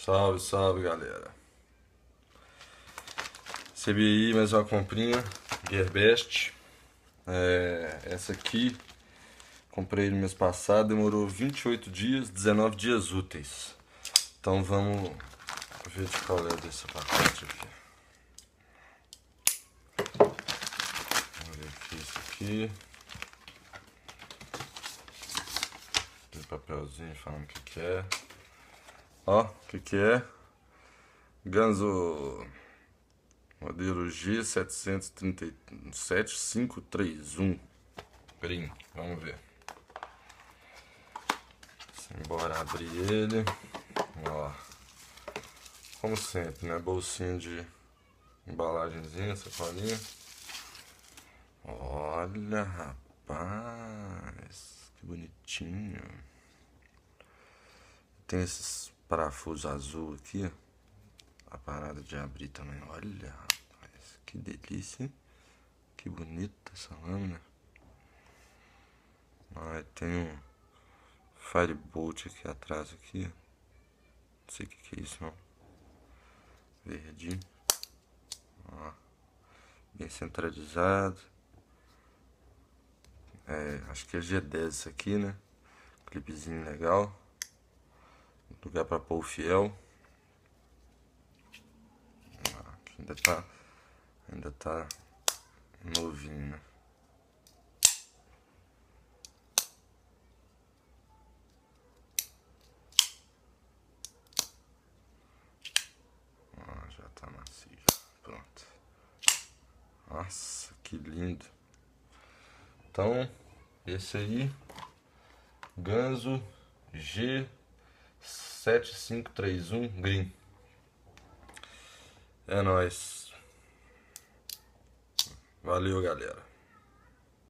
Salve, salve, galera. Recebi aí mais uma comprinha, GearBest. Essa aqui, comprei no mês passado, demorou 28 dias, 19 dias úteis. Então vamos ver de qual é desse pacote aqui. Vamos ver aqui isso aqui. Tem papelzinho falando o que é. Ó, o que é? Ganzo modelo G7531 Green. Vamos ver. Bora abrir ele. Ó, como sempre, né? Bolsinha de embalagenzinha, sacolinha. Olha, rapaz, que bonitinho. Tem esses parafusos azul aqui, ó. A parada de abrir também. Olha, rapaz, que delícia, hein? Que bonita essa lâmina. Tem um Firebolt aqui atrás aqui. Não sei o que é isso não. Verdinho. Ó, bem centralizado. Acho que é G10 isso aqui, né? Clipezinho legal. Lugar pra pôr o fiel. Aqui ainda tá novinho, né? Já tá macio. Pronto. Nossa, que lindo. Então, esse aí, Ganzo G7531 Green. É nóis. Valeu, galera.